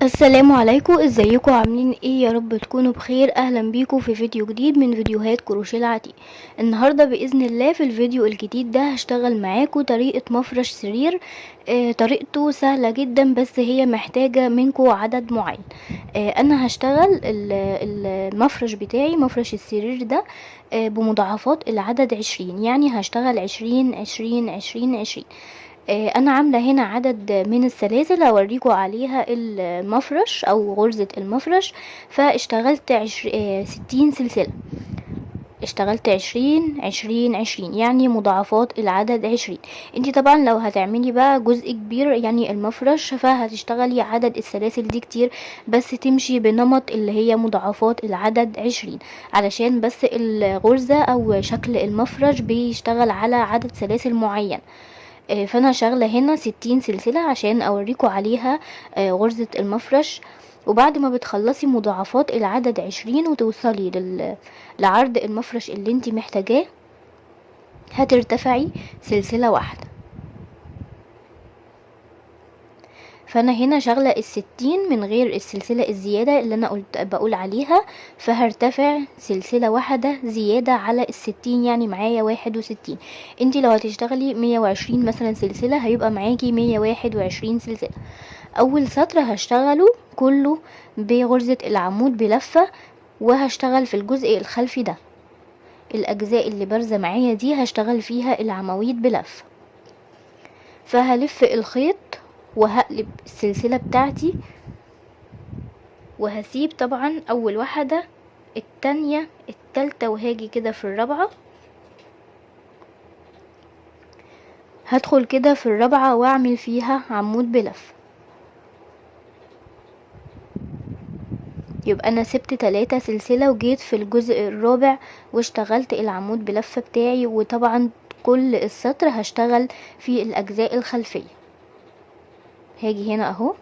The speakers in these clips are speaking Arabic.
السلام عليكم، ازيكم عاملين ايه؟ يا رب تكونوا بخير. اهلا بيكم في فيديو جديد من فيديوهات كروشيه العتيق. النهارده باذن الله في الفيديو الجديد ده هشتغل معاكم طريقه مفرش سرير. طريقته سهله جدا، بس هي محتاجه منكم عدد معين. انا هشتغل المفرش بتاعي، مفرش السرير ده بمضاعفات العدد 20، يعني هشتغل 20 20 20 20. انا عامله هنا عدد من السلاسل هوريكم عليها المفرش او غرزة المفرش. فاشتغلت 60 سلسلة. اشتغلت 20 20 20، يعني مضاعفات العدد 20. انتي طبعا لو هتعملي بقى جزء كبير يعني المفرش، فهتشتغلي عدد السلاسل دي كتير، بس تمشي بنمط اللي هي مضاعفات العدد 20، علشان بس الغرزة او شكل المفرش بيشتغل على عدد سلاسل معين. فانا شغلة هنا 60 سلسلة عشان اوريكم عليها غرزة المفرش. وبعد ما بتخلصي مضاعفات العدد 20 وتوصلي لعرض المفرش اللي انتي محتاجاه، هترتفعي سلسلة واحدة. فانا هنا شغلة 60 من غير السلسلة الزيادة اللي انا بقول عليها، فهرتفع سلسلة واحدة زيادة على 60، يعني معايا 61. انتي لو هتشتغلي 120 مثلا سلسلة هيبقى معاكي 121 سلسلة. اول سطر هشتغله كله بغرزة العمود بلفة، وهشتغل في الجزء الخلفي ده الاجزاء اللي بارزة معايا دي هشتغل فيها العواميد بلفة. فهلف الخيط وهقلب السلسلة بتاعتي، وهسيب طبعا اول واحدة، التانية، التالتة، وهاجي كده في الرابعة. هدخل كده في الرابعة واعمل فيها عمود بلف. يبقى انا سبت 3 سلسلة وجيت في الجزء الرابع واشتغلت العمود بلفة بتاعي. وطبعا كل السطر هشتغل في الاجزاء الخلفية. هاجي هنا اهو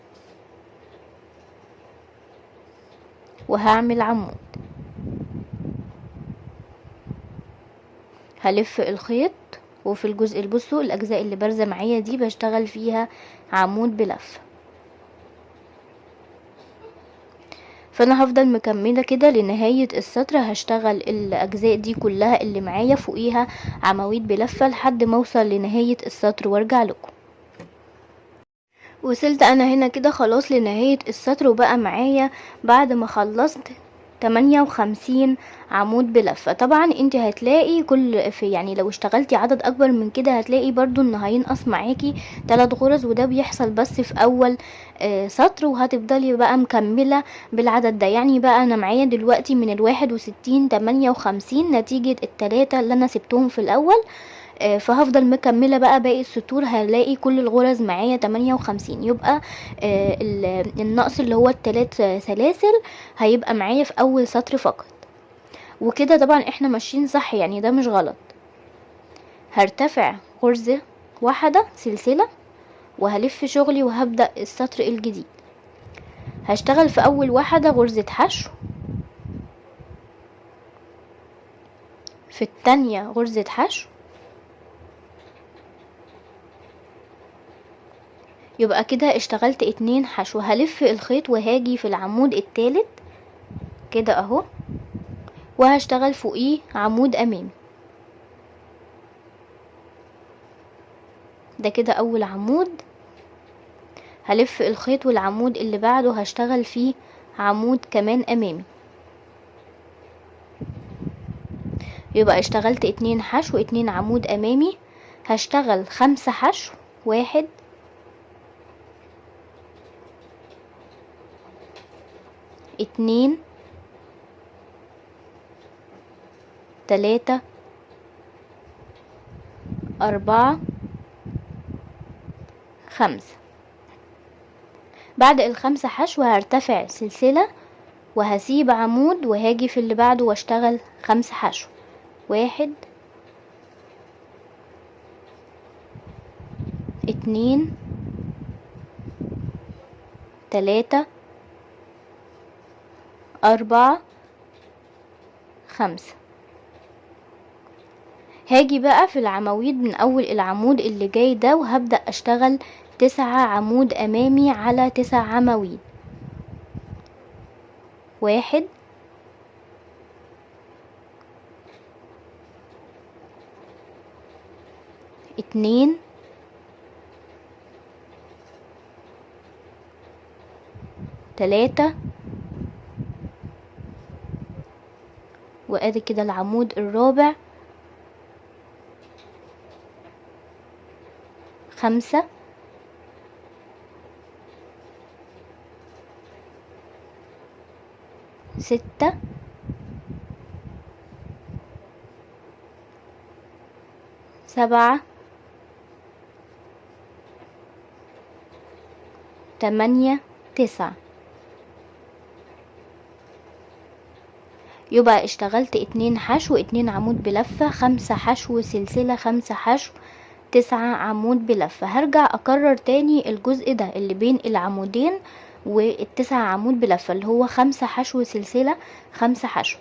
وهعمل عمود، هلف الخيط، وفي الجزء اللي بصوا الاجزاء اللي بارزه معايا دي بشتغل فيها عمود بلف. فانا هفضل مكمله كده لنهايه السطر، هشتغل الاجزاء دي كلها اللي معايا فوقيها عواميد بلفه لحد ما اوصل لنهايه السطر وارجع لكم. وصلت انا هنا كده خلاص لنهاية السطر، وبقى معايا بعد ما خلصت 58 عمود بلفة. طبعا انت هتلاقي يعني لو اشتغلتي عدد اكبر من كده هتلاقي برضو ان هينقص معاكي 3 غرز، وده بيحصل بس في اول سطر، وهتفضلي بقى مكملة بالعدد ده. يعني بقى انا معايا دلوقتي من 61 58 نتيجة التلاتة اللي انا سبتهم في الاول. فهفضل مكملة بقى باقي السطور، هلاقي كل الغرز معايا 58. يبقى النقص اللي هو التلات سلاسل هيبقى معايا في اول سطر فقط. وكده طبعا احنا ماشيين صح، يعني ده مش غلط. هرتفع غرزة واحدة سلسلة وهلف شغلي وهبدأ السطر الجديد. هشتغل في اول واحدة غرزة حشو، في التانية غرزة حشو، يبقى كده اشتغلت 2 حشو. هلف الخيط وهاجي في العمود التالت كده اهو، وهشتغل فوقيه عمود امامي. ده كده اول عمود. هلف الخيط والعمود اللي بعده هشتغل فيه عمود كمان امامي. يبقى اشتغلت 2 حشو 2 عمود امامي. هشتغل 5 حشو، 1 2 3 4 5. بعد ال5 حشو هرتفع سلسلة وهسيب عمود وهاجي في اللي بعده واشتغل 5 حشو، 1 2 3 4 5. هاجي بقى في العواميد من اول العمود اللي جاي ده وهبدأ اشتغل 9 عمود امامي على 9 عواميد. 1 2 3 وادي كده العمود الرابع 5 6 7 8 9. يبقى اشتغلت 2 حشو 2 عمود بلفة 5 حشو سلسلة 5 حشو 9 عمود بلفة. هرجع اكرر تاني الجزء ده اللي بين العمودين والتسع عمود بلفة اللي هو 5 حشو سلسلة 5 حشو.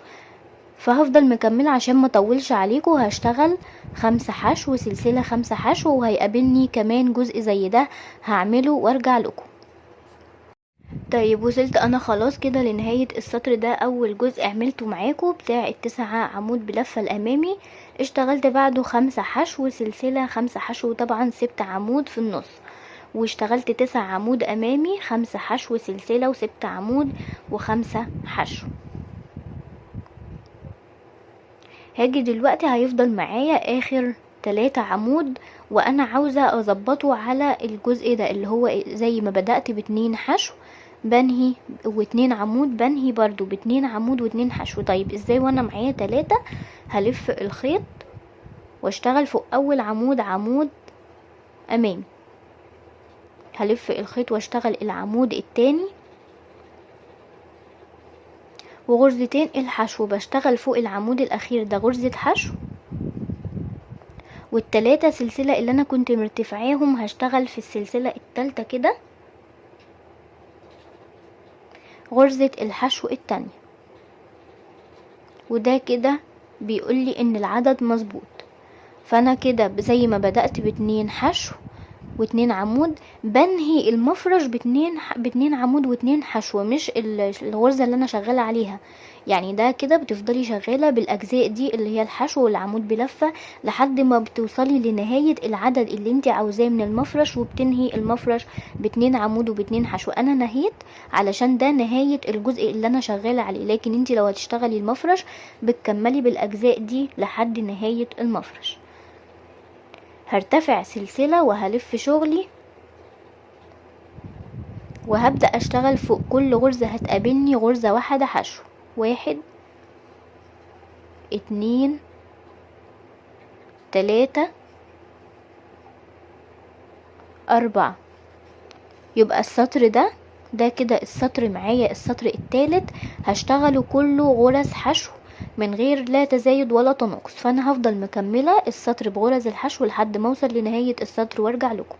فهفضل مكملة عشان ما اطولش عليكم. هشتغل 5 حشو سلسلة 5 حشو وهيقابلني كمان جزء زي ده هعمله وارجع لكم. طيب وصلت انا خلاص كده لنهاية السطر ده. اول جزء عملته معاكم بتاع التسع عمود بلفة الامامي اشتغلت بعده 5 حشو سلسلة 5 حشو طبعا سبت عمود في النص واشتغلت 9 عمود امامي 5 حشو سلسلة وسبت عمود و5 حشو. هاجي دلوقتي هيفضل معايا اخر 3 عمود وانا عاوزة اظبطه على الجزء ده اللي هو زي ما بدأت ب2 حشو بنهي و2 عمود بنهي برضو ب2 عمود و2 حشو. طيب ازاي وانا معايا 3؟ هلف الخيط واشتغل فوق اول عمود عمود امامي، هلف الخيط واشتغل العمود التاني وغرزتين الحشو بشتغل فوق العمود الاخير ده غرزة حشو والتلاتة سلسلة اللي انا كنت مرتفعاهم هشتغل في السلسلة التالتة كده غرزة الحشو التانية. وده كده بيقولي ان العدد مظبوط. فانا كده زي ما بدأت ب2 حشو و2 عمود بنهي المفرش ب2 عمود و2 حشو مش الغرزة اللي انا شغالة عليها. يعني ده كده بتفضلي شغالة بالاجزاء دي اللي هي الحشو والعمود بلفة لحد ما بتوصلي لنهاية العدد اللي انت عاوزاه من المفرش وبتنهي المفرش ب2 عمود وب2 حشو. انا نهيت علشان ده نهاية الجزء اللي انا شغالة عليه، لكن انت لو هتشتغلي المفرش بتكملي بالاجزاء دي لحد نهاية المفرش. هرتفع سلسلة وهلف شغلي وهبدأ اشتغل فوق كل غرزة هتقابلني غرزة واحدة حشو 1 2 3 4. يبقى السطر ده كده السطر معايا السطر التالت هشتغله كله غرز حشو من غير لا تزايد ولا تناقص. فانا هفضل مكملة السطر بغرز الحشو لحد ما اوصل لنهاية السطر وارجع لكم.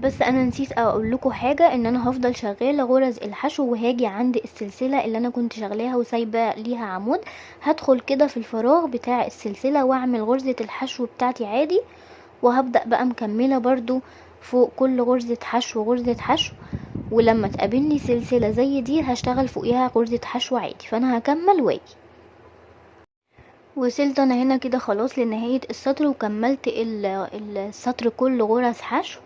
بس انا نسيت اقول لكم حاجة ان انا هفضل شغالة غرز الحشو وهاجي عند السلسلة اللي انا كنت شغلاها وسايبة ليها عمود هدخل كده في الفراغ بتاع السلسلة واعمل غرزة الحشو بتاعتي عادي وهبدأ بقى مكملة برضو فوق كل غرزة حشو غرزة حشو ولما تقابلني سلسلة زي دي هشتغل فوقيها غرزة حشو عادي. فانا هكمل واجي. وصلت انا هنا كده خلاص لنهاية السطر وكملت السطر كله غرز حشو.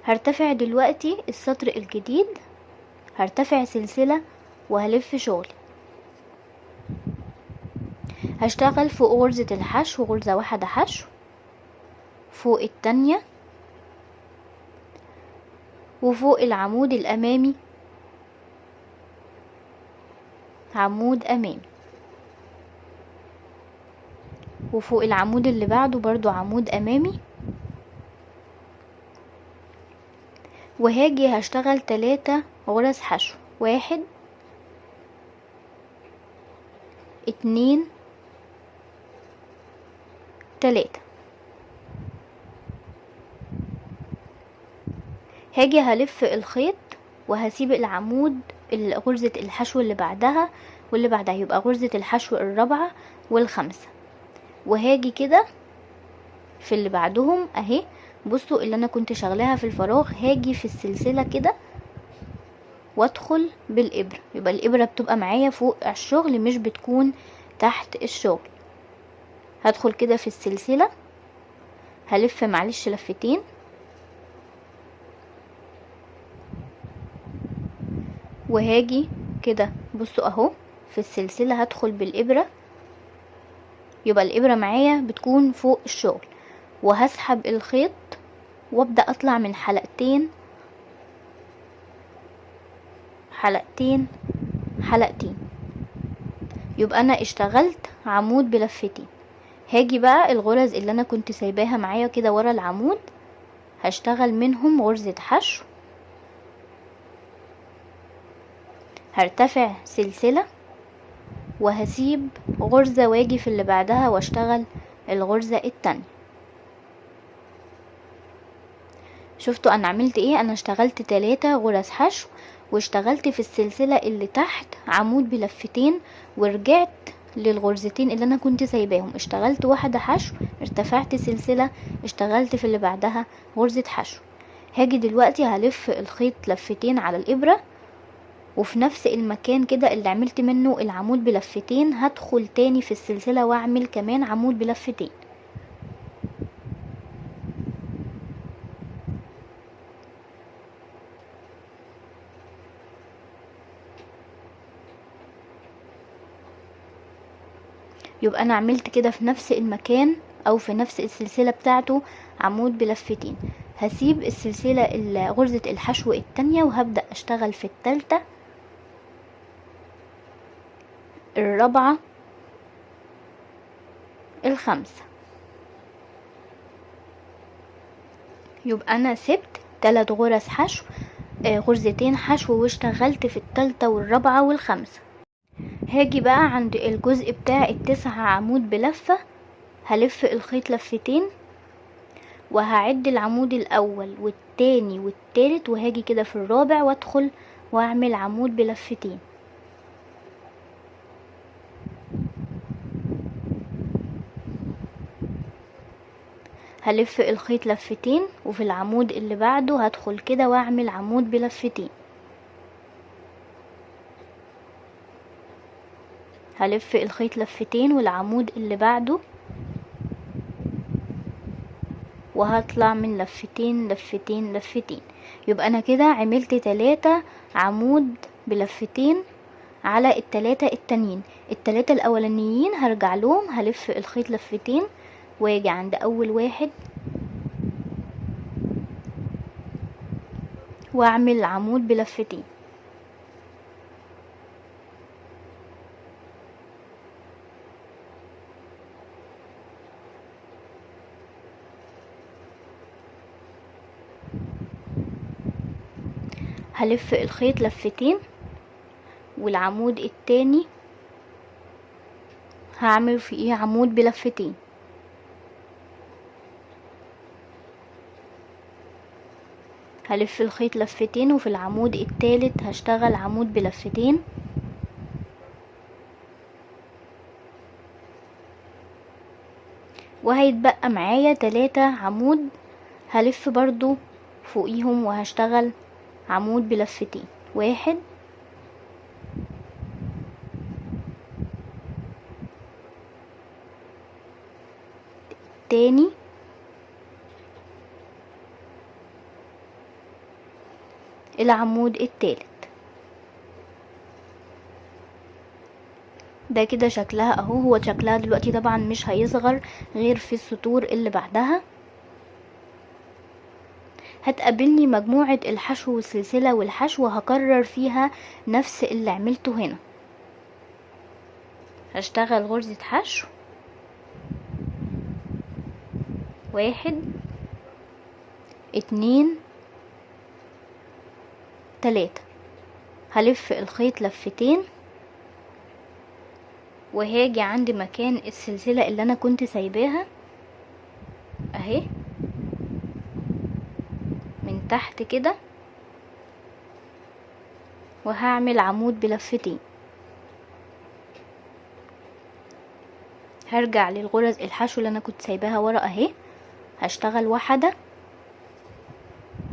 هرتفع دلوقتي السطر الجديد هرتفع سلسلة وهلف شغلي هشتغل فوق غرزة الحشو غرزة واحدة حشو فوق التانية وفوق العمود الامامي عمود امامي وفوق العمود اللي بعده برضو عمود امامي وهاجي هشتغل 3 غرز حشو 1 2 3. هاجي هلف الخيط وهسيب العمود غرزة الحشو اللي بعدها واللي بعدها يبقى غرزة الحشو الرابعة والخامسة وهاجي كده في اللي بعدهم اهي. بصوا اللي انا كنت شغلاها في الفراغ هاجي في السلسلة كده وادخل بالابرة. يبقى الابرة بتبقى معايا فوق الشغل مش بتكون تحت الشغل. هدخل كده في السلسلة، هلف معلش لفتين، وهاجي كده بصوا اهو في السلسلة هدخل بالابرة. يبقى الابرة معايا بتكون فوق الشغل، وهسحب الخيط وابدأ اطلع من حلقتين حلقتين حلقتين. يبقى انا اشتغلت عمود بلفتين. هاجي بقى الغرز اللي انا كنت سايباها معايا كده ورا العمود، هشتغل منهم غرزة حشو، هرتفع سلسلة وهسيب غرزة واجي في اللي بعدها واشتغل الغرزة التانية. شفتوا انا عملت ايه؟ انا اشتغلت 3 غرز حشو، واشتغلت في السلسلة اللي تحت عمود بلفتين، ورجعت للغرزتين اللي انا كنت سايباهم، اشتغلت واحدة حشو، ارتفعت سلسلة، اشتغلت في اللي بعدها غرزة حشو. هاجي دلوقتي هلف الخيط لفتين على الابرة، وفي نفس المكان كده اللي عملت منه العمود بلفتين هدخل تاني في السلسلة واعمل كمان عمود بلفتين. يبقى انا عملت كده في نفس المكان او في نفس السلسلة بتاعته عمود بلفتين. هسيب السلسلة غرزة الحشو التانية وهبدأ اشتغل في التالتة، الرابعة، الخامسة. يبقى انا سبت 3 غرز حشو، غرزتين حشو، واشتغلت في التالتة والرابعة والخامسة. هاجي بقى عند الجزء بتاع ال9 عمود بلفة، هلف الخيط لفتين وهعد العمود الاول والتاني والتالت، وهاجي كده في الرابع وادخل واعمل عمود بلفتين. هلف الخيط لفتين، وفي العمود اللي بعده هدخل كده واعمل عمود بلفتين. هلف الخيط لفتين والعمود اللي بعده، وهطلع من لفتين لفتين لفتين. يبقى انا كده عملت 3 عمود بلفتين على ال3 التانيين. ال3 الاولانيين هرجع لهم، هلف الخيط لفتين واجي عند اول واحد واعمل عمود بلفتين. هلف الخيط لفتين والعمود التاني هعمل فيه عمود بلفتين. هلف الخيط لفتين وفي العمود التالت هشتغل عمود بلفتين. وهيتبقى معايا 3 عمود، هلف برضو فوقيهم وهشتغل عمود بلفتين. 1 تاني العمود التالت. ده كده شكلها اهو. هو شكلها دلوقتي طبعا مش هيصغر غير في السطور اللي بعدها. هتقابلني مجموعة الحشو والسلسلة والحشو، هكرر فيها نفس اللي عملته هنا. هشتغل غرزة حشو 1 2 3. هلف الخيط لفتين وهاجي عند مكان السلسلة اللي انا كنت سايباها اهي من تحت كده، وهعمل عمود بلفتين. هرجع للغرز الحشو اللي انا كنت سايباها ورا اهي، هشتغل واحدة،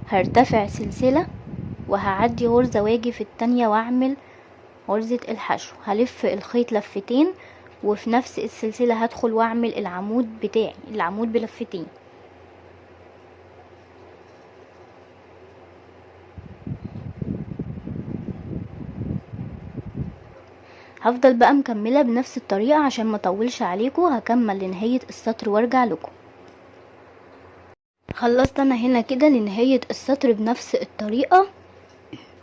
هرتفع سلسلة وهعدي غرزة واجي في التانية واعمل غرزة الحشو. هلف الخيط لفتين وفي نفس السلسلة هدخل واعمل العمود بتاعي، العمود بلفتين. هفضل بقى مكملة بنفس الطريقة عشان ما اطولش عليكم. هكمل لنهاية السطر وارجع لكم. خلصت انا هنا كده لنهاية السطر بنفس الطريقة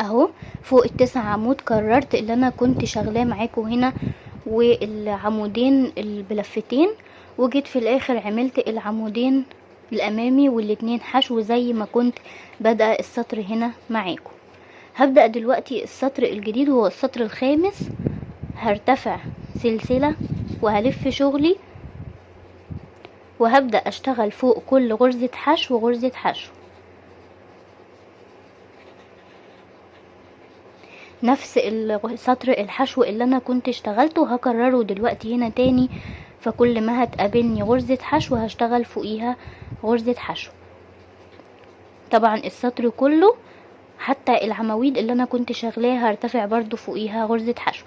اهو. فوق ال9 عمود كررت اللي انا كنت شغلاه معاكم هنا والعمودين بلفتين، وجيت في الاخر عملت العمودين الامامي والاتنين حشو زي ما كنت بدأ السطر هنا معاكم. هبدأ دلوقتي السطر الجديد وهو السطر الخامس. هرتفع سلسلة وهلف شغلي وهبدأ اشتغل فوق كل غرزة حشو غرزة حشو. نفس سطر الحشو اللي انا كنت اشتغلته هكرره دلوقتي هنا تاني. فكل ما هتقابلني غرزة حشو هشتغل فوقيها غرزة حشو. طبعا السطر كله حتى العواميد اللي انا كنت شغلاها هرتفع برضو فوقيها غرزة حشو.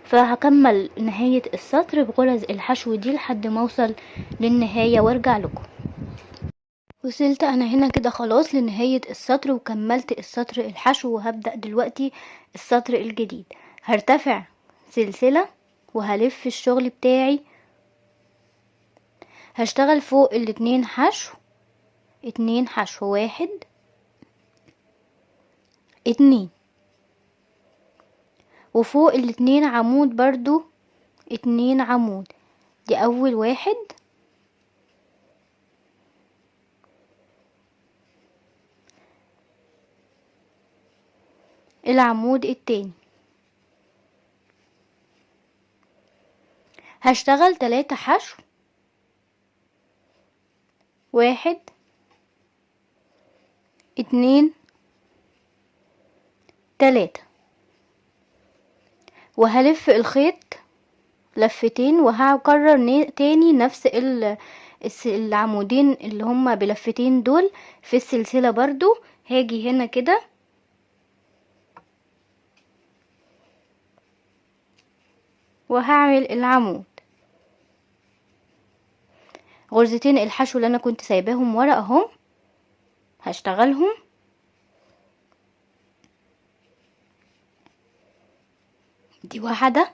فهكمل نهاية السطر بغرز الحشو دي لحد ما اوصل للنهاية وارجع لكم. وصلت انا هنا كده خلاص لنهاية السطر وكملت السطر الحشو. وهبدأ دلوقتي السطر الجديد. هرتفع سلسلة وهلف الشغل بتاعي. هشتغل فوق الاتنين حشو، اتنين حشو، واحد، اتنين، وفوق الاتنين عمود برضو اتنين عمود. دي اول واحد، العمود التاني. هشتغل 3 حشو، واحد، اتنين، 3، وهلف الخيط لفتين وهكرر تاني نفس العمودين اللي هما بلفتين دول في السلسلة برضو. هاجي هنا كده وهعمل العمود. غرزتين الحشو اللي انا كنت سايباهم ورا اهم هشتغلهم. دي واحدة.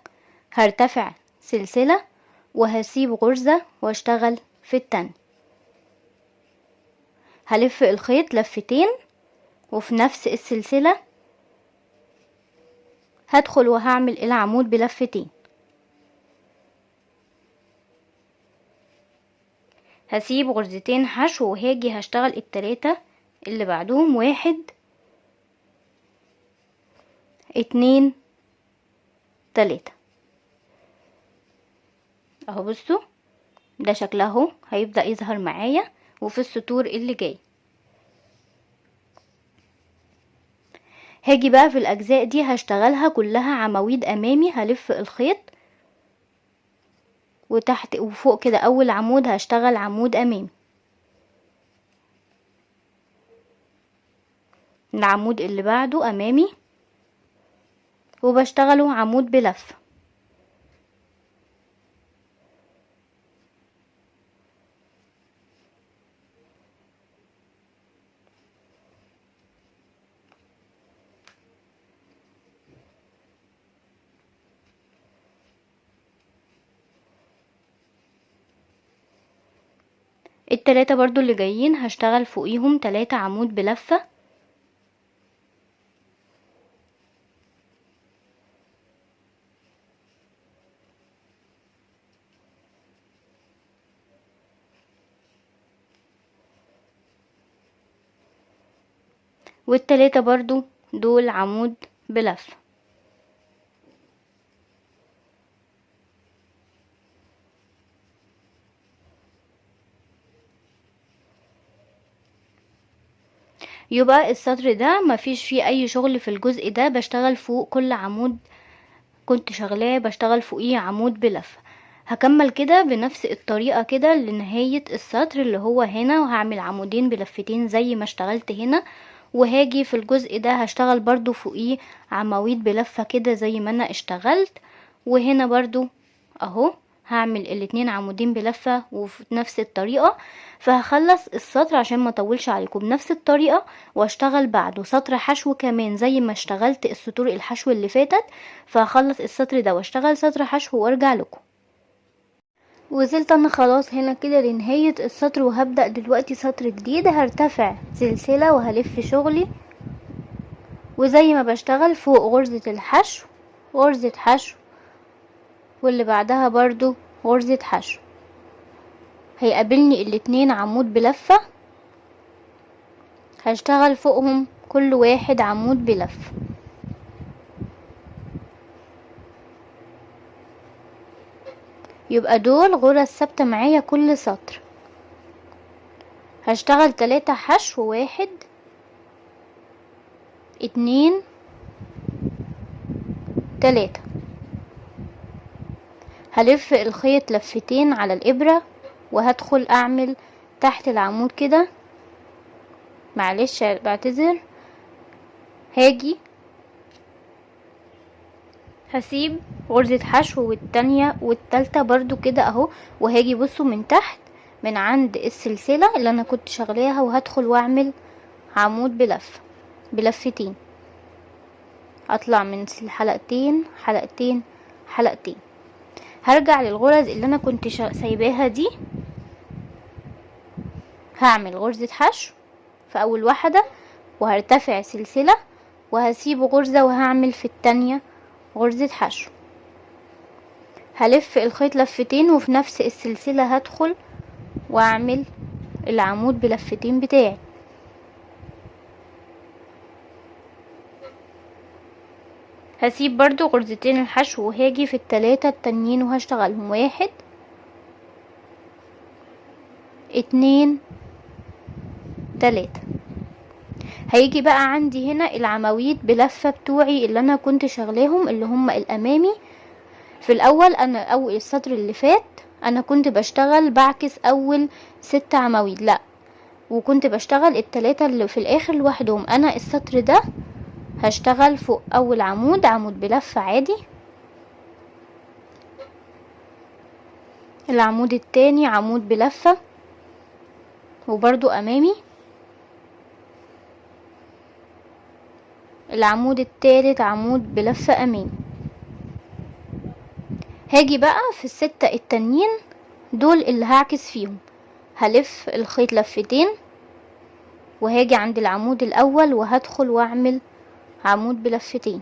هرتفع سلسلة وهسيب غرزة واشتغل في التانية. هلف الخيط لفتين وفي نفس السلسلة هدخل وهعمل العمود بلفتين. هسيب غرزتين حشو وهاجي هشتغل ال3 اللي بعدهم، واحد، اتنين، 3 اهو. بصوا ده شكله اهو هيبدأ يظهر معايا وفي السطور اللي جاي. هاجي بقى في الاجزاء دي هشتغلها كلها عواميد امامي. هلف الخيط وتحت وفوق كده اول عمود هشتغل عمود امامي، العمود اللي بعده امامي وبشتغله عمود بلف. ال3 برضو اللي جايين هشتغل فوقيهم 3 عمود بلفة. وال3 برضو دول عمود بلفة. يبقى السطر ده مفيش فيه اي شغل في الجزء ده. بشتغل فوق كل عمود كنت شغلاه بشتغل فوقيه عمود بلفة. هكمل كده بنفس الطريقة كده لنهاية السطر اللي هو هنا، وهعمل عمودين بلفتين زي ما اشتغلت هنا وهاجي في الجزء ده هشتغل برضو فوقيه عواميد بلفة كده زي ما انا اشتغلت. وهنا برضو اهو هعمل الاتنين عمودين بلفة وفي نفس الطريقة. فهخلص السطر عشان ما اطولش عليكم بنفس الطريقة، واشتغل بعده سطر حشو كمان زي ما اشتغلت السطور الحشو اللي فاتت. فهخلص السطر ده واشتغل سطر حشو وارجع لكم. وصلت انا خلاص هنا كده لنهاية السطر، وهبدأ دلوقتي سطر جديد. هرتفع سلسلة وهلف شغلي، وزي ما بشتغل فوق غرزة الحشو غرزة حشو، واللي بعدها برضو غرزة حشو. هيقابلني الاتنين عمود بلفة، هشتغل فوقهم كل واحد عمود بلفة. يبقى دول غرز ثابتة معايا كل سطر. هشتغل 3 حشو، 1 2 3. هلف الخيط لفتين على الابرة، وهدخل اعمل تحت العمود كده، معلش بعتذر. هاجي هسيب غرزة حشو والتانية والتالتة برضو كده اهو، وهاجي بصوا من تحت من عند السلسلة اللي انا كنت شغلاها، وهدخل واعمل عمود بلفتين. اطلع من حلقتين حلقتين حلقتين. هرجع للغرز اللي انا كنت سايباها دي، هعمل غرزة حشو في اول واحدة، وهرتفع سلسلة وهسيب غرزة، وهعمل في التانية غرزة حشو. هلف الخيط لفتين، وفي نفس السلسلة هدخل واعمل العمود بلفتين بتاعي. هسيب برضو غرزتين الحشو، وهاجي في التلاتة التانيين وهشتغلهم 1 2 3. هيجي بقى عندي هنا العواميد بلفة بتوعي اللي انا كنت شغلاهم، اللي هم الامامي. في الاول انا اول السطر اللي فات انا كنت بشتغل بعكس اول 6 عواميد، لا، وكنت بشتغل التلاتة اللي في الاخر لوحدهم. انا السطر ده هشتغل فوق اول عمود بلفة عادي، العمود التاني عمود بلفة وبرضو امامي، العمود التالت عمود بلفة امامي. هاجي بقى في ال6 التانيين دول اللي هعكس فيهم، هلف الخيط لفتين، وهاجي عند العمود الاول وهدخل واعمل عمود بلفتين.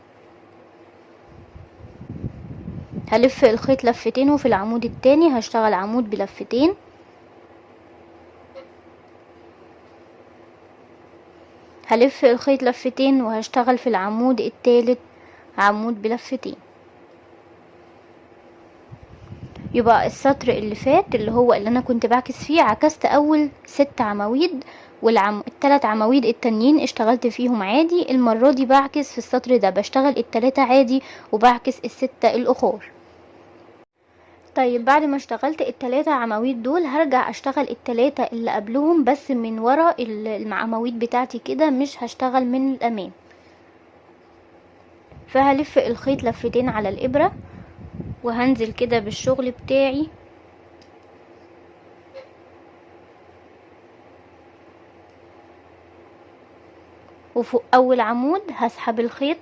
هلف الخيط لفتين، وفي العمود التاني هشتغل عمود بلفتين، هلف الخيط لفتين وهشتغل في العمود التالت عمود بلفتين. يبقى السطر اللي فات اللي هو اللي انا كنت بعكس فيه عكست اول 6 عواميد، التلات عواميد التانيين اشتغلت فيهم عادي. المرة دي بعكس في السطر ده، بشتغل التلاتة عادي وبعكس ال6 الاخر. طيب بعد ما اشتغلت التلاتة عواميد دول هرجع اشتغل التلاتة اللي قبلهم بس من ورا العواميد بتاعتي كده، مش هشتغل من الامام. فهلف الخيط لفتين على الابرة، وهنزل كده بالشغل بتاعي وفوق اول عمود هسحب الخيط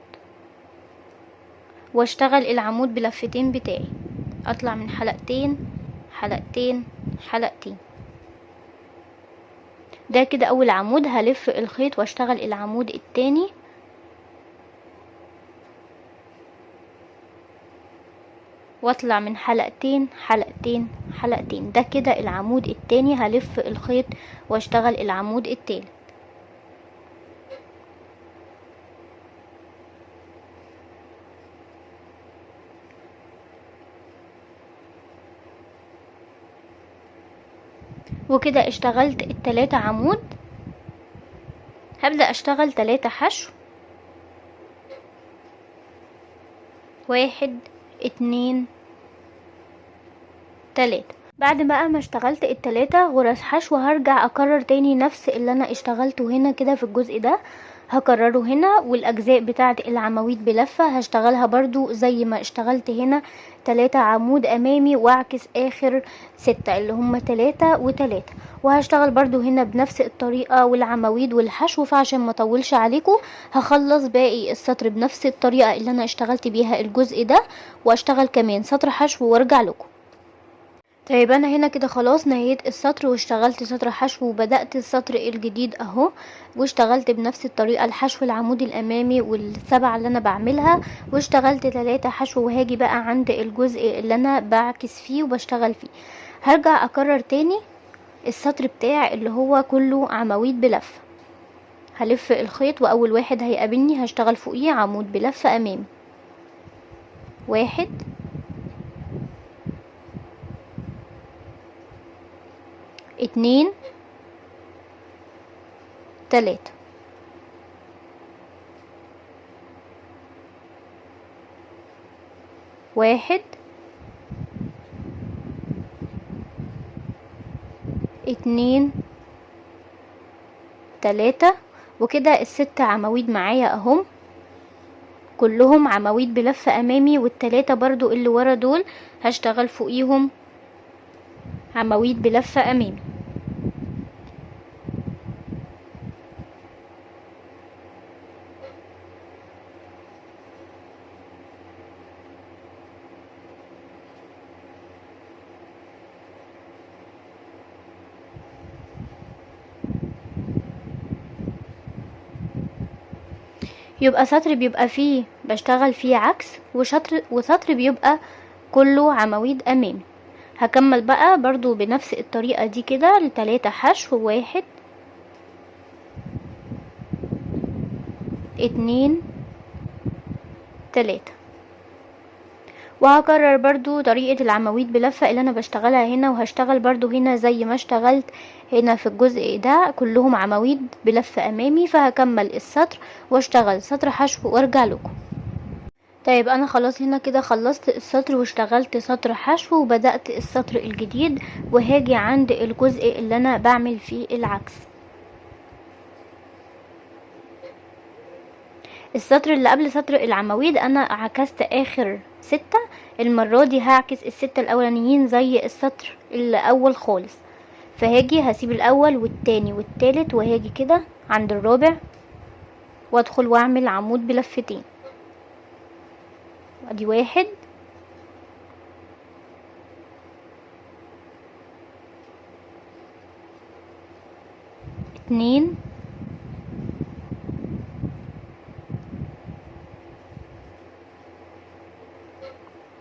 واشتغل العمود بلفتين بتاعي، اطلع من حلقتين حلقتين حلقتين. ده كده اول عمود. هلف الخيط واشتغل العمود التاني، واطلع من حلقتين حلقتين حلقتين. ده كده العمود التاني. هلف الخيط واشتغل العمود التالت. وكده اشتغلت التلاتة عمود. هبدأ اشتغل 3 حشو، 1 2 3. بعد بقى ما اشتغلت التلاتة غرز حشو هرجع اكرر تاني نفس اللي انا اشتغلته هنا كده في الجزء ده. هكرره هنا، والاجزاء بتاعه العواميد بلفه هشتغلها برضو زي ما اشتغلت هنا 3 عمود امامي، واعكس اخر 6 اللي هم 3 و3، وهشتغل برضو هنا بنفس الطريقه والعواميد والحشو. فعشان ما اطولش عليكم هخلص باقي السطر بنفس الطريقه اللي انا اشتغلت بيها الجزء ده، واشتغل كمان سطر حشو وارجع لكم. طيب انا هنا كده خلاص نهيت السطر واشتغلت سطر حشو وبدأت السطر الجديد اهو، واشتغلت بنفس الطريقة الحشو العمود الامامي والسبعة اللي انا بعملها، واشتغلت 3 حشو. وهاجي بقى عند الجزء اللي انا بعكس فيه وبشتغل فيه، هرجع اكرر تاني السطر بتاع اللي هو كله عواميد بلفة. هلف الخيط واول واحد هيقابلني هشتغل فوقيه عمود بلفة امامي، 1 2 3، 1 2 3. وكده ال6 عواميد معايا اهم كلهم عواميد بلفة امامي، وال3 برضو اللي ورا دول هشتغل فوقيهم عواميد بلفة امامي. يبقى سطر بيبقى فيه بشتغل فيه عكس، وسطر بيبقى كله عواميد امامي. هكمل بقى برضو بنفس الطريقة دي كده ل3 حشو، 1 2 3. وهكرر برضو طريقة العواميد بلفة اللي انا بشتغلها هنا، وهشتغل برضو هنا زي ما اشتغلت هنا في الجزء ده كلهم عواميد بلفة امامي. فهكمل السطر واشتغل سطر حشو وارجع لكم. طيب انا خلاص هنا كده خلصت السطر واشتغلت سطر حشو وبدأت السطر الجديد، وهاجي عند الجزء اللي انا بعمل فيه العكس. السطر اللي قبل سطر العواميد انا عكست اخر 6، المرة دي هعكس ال6 الاولانيين زي السطر الاول خالص. فهاجي هسيب الاول والتاني والتالت، وهاجي كده عند الرابع وادخل واعمل عمود بلفتين. ادي 1 2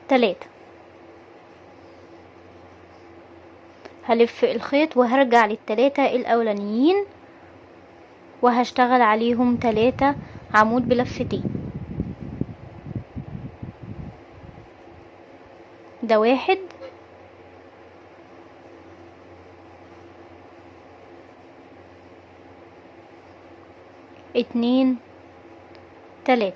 3. هلف الخيط وهرجع لل3 الاولانيين وهشتغل عليهم 3 عمود بلفتين. ده 1 2 3.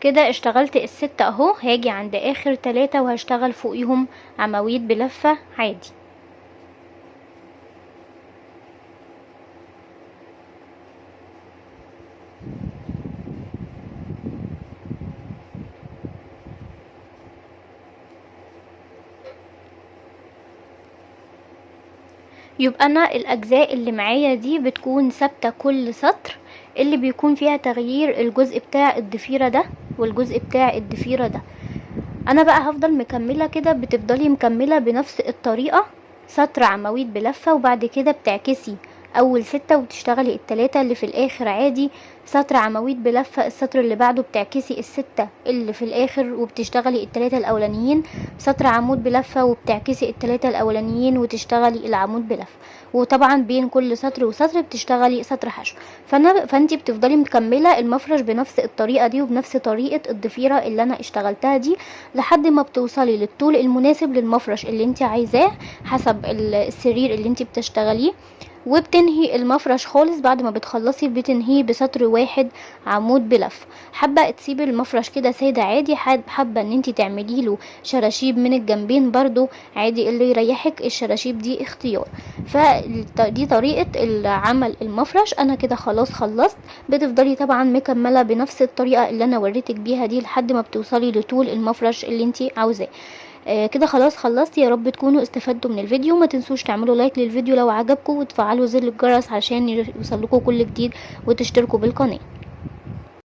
كده اشتغلت ال6 اهو. هاجي عند اخر 3 وهشتغل فوقيهم عواميد بلفة عادي. يبقى انا الاجزاء اللي معايا دي بتكون ثابته كل سطر، اللي بيكون فيها تغيير الجزء بتاع الضفيره ده والجزء بتاع الضفيره ده. انا بقى هفضل مكمله كده، بتفضلي مكمله بنفس الطريقه سطر عواميد بلفه، وبعد كده بتعكسي اول 6 وتشتغلي ال3 اللي في الاخر عادي سطر عواميد بلفه. السطر اللي بعده بتعكسي ال6 اللي في الاخر وبتشتغلي ال3 الاولانيين سطر عمود بلفه، وبتعكسي ال3 الاولانيين وتشتغلي العمود بلفه. وطبعا بين كل سطر وسطر بتشتغلي سطر حشو. فانتي بتفضلي مكمله المفرش بنفس الطريقه دي وبنفس طريقه الضفيره اللي انا اشتغلتها دي لحد ما بتوصلي للطول المناسب للمفرش اللي انتي عايزاه حسب السرير اللي انتي بتشتغليه. وبتنهي المفرش خالص. بعد ما بتخلصي بتنهيه بسطر واحد عمود بلف. حابه تسيبي المفرش كده ساده عادي، حابه ان انت تعملي له شراشيب من الجنبين برضو عادي، اللي يريحك. الشراشيب دي اختيار. فدي طريقه عمل المفرش. انا كده خلاص خلصت. بتفضلي طبعا مكمله بنفس الطريقه اللي انا وريتك بيها دي لحد ما بتوصلي لطول المفرش اللي انت عاوزاه. كده خلاص خلصت. يا رب تكونوا استفدتوا من الفيديو. ما تنسوش تعملوا لايك للفيديو لو عجبكم، وتفعلوا زر الجرس عشان يوصلكوا كل جديد، وتشتركوا بالقناه.